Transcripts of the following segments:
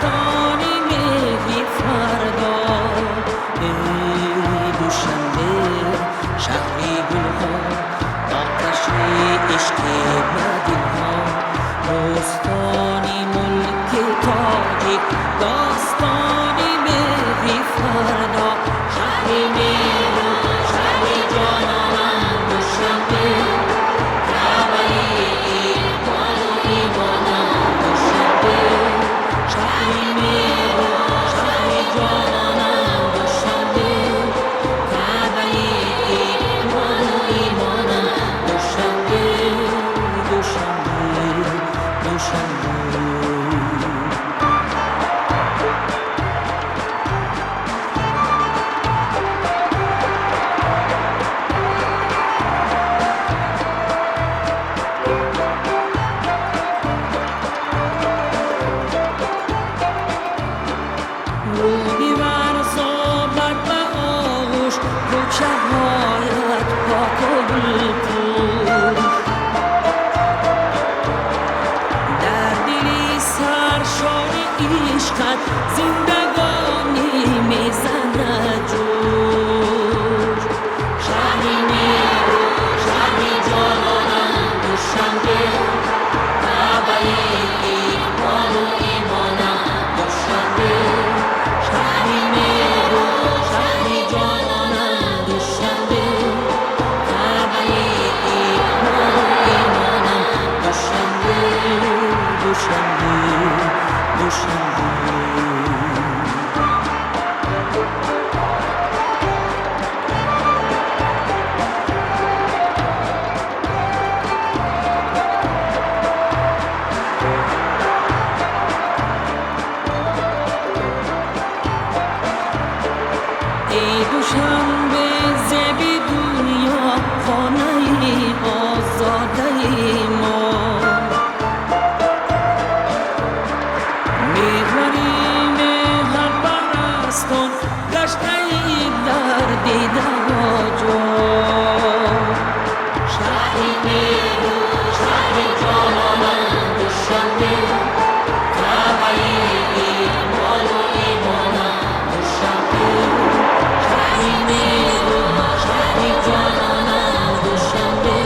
داستانی مهری فردا. ای دوشنبه شهری گلها، آتش عشق مدینها، بستانی ملک تاجیک، داستانی مهری فردا. شهری مهرو شهری جانانم دوشنبه، کعبه ایمان و ایمانم دوشنبه. شهری مهرو شهری جانانم دوشنبه، کعبه ایمان و ایمانم دوشنبه. دوشنبه دوشنبه روی ورزا بر آغوش، کوچه هایت پاک و گلپوش، در دلی سرشار عشقت زندگانی میزند جوش. شهری مهرو شهری جانانم دوشنبه، کعبه ایمان و ایمانم دوشنبه. شهری مهرو شهری جانانم دوشنبه، کعبه ایمان و ایمانم دوشنبه. دوشنبه دوشنبه ای دوشنبه زیبی دنیا، خانه آزاده ما، میبریم هر پرستان گشته در دیدن جا. شهری مهرو شهری جانانم دوشنبه، کعبه ایمان و ایمانم دوشنبه. شهری مهرو شهری جانانم دوشنبه،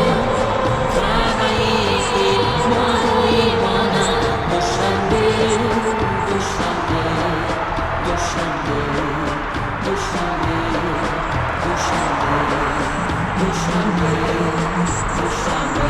کعبه ایمان و ایمانم دوشنبه. دوشنبه دوشنبه دوشنبه دوشنبه دوشنبه دوشنبه.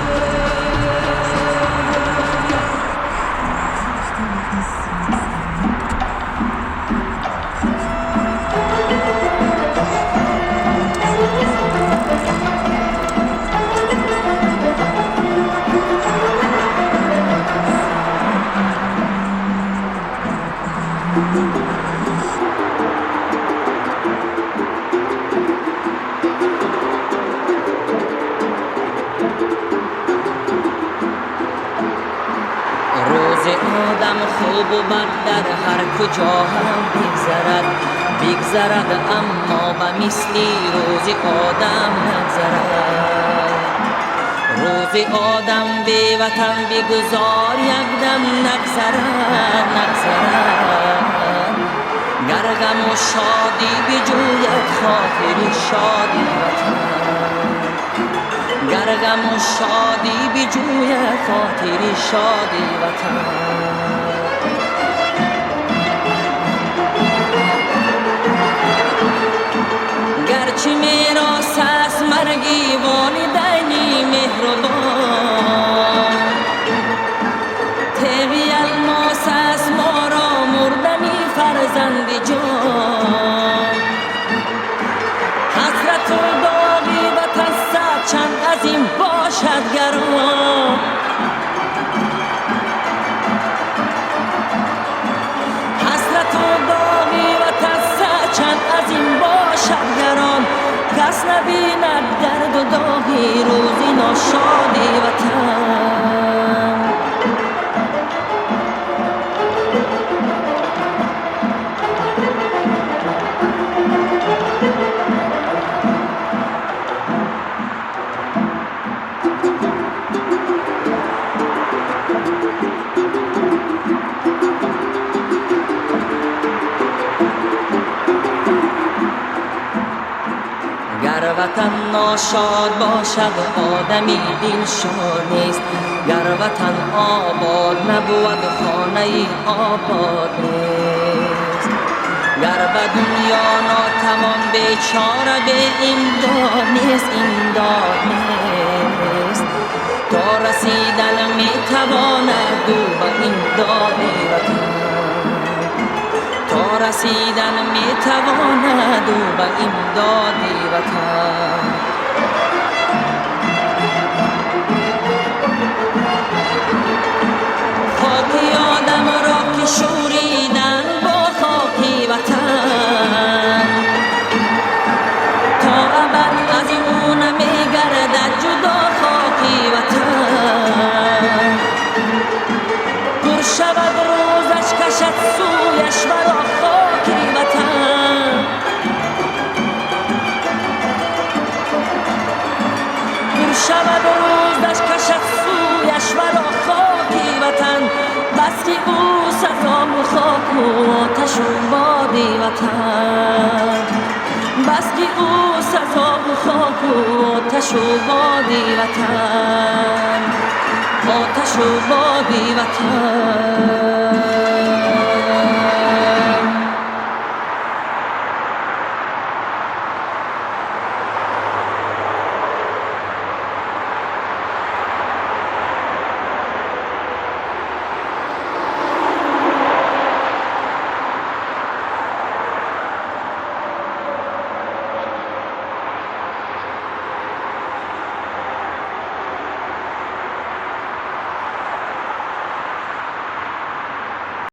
روز آدم خوب و بد در هر کجا هم بگذرد، اما به مثلی روز آدم نگذرد. روز آدم بی وطن بگذار یکدم نگذرد. گر غم و شادی بجوید خاطر شادی وطن، گر غم و شادی بجوید خاطر شادی وطن. گرچه میراث است مرگی والدینی مهربان، تیغی الماس است ما را مردنی فرزند جان. حسرت و داغی وطن صد چند عظیم باشد گران، حسرت و داغی وطن صد چند عظیم باشد گران. کس نبیند درد و داغی روزی ناشادی وطن. وطن ناشاد باشد آدمی دلشاد نیست، گر وطن آباد نبود خانه ای آباد نیست. گر به دنیا ناتوان بیچاره به امداد نیست، امداد نیست. تا رسیدن میتواند او به امداد وطن، تا رسیدن میتواند او به امداد وطن. خاک آدم را که شوریدن با خاک وطن، تا ابد از او نمیگردد جدا خاک وطن. پر شود روزش کشد سویش برا خاک وطن، پر شود روزش کشد سویش برا خاک وطن. بس که او ستام و خاک و آتش و باد وطن، بس که او ستام و خاک و آتش و باد وطن، آتش و باد وطن.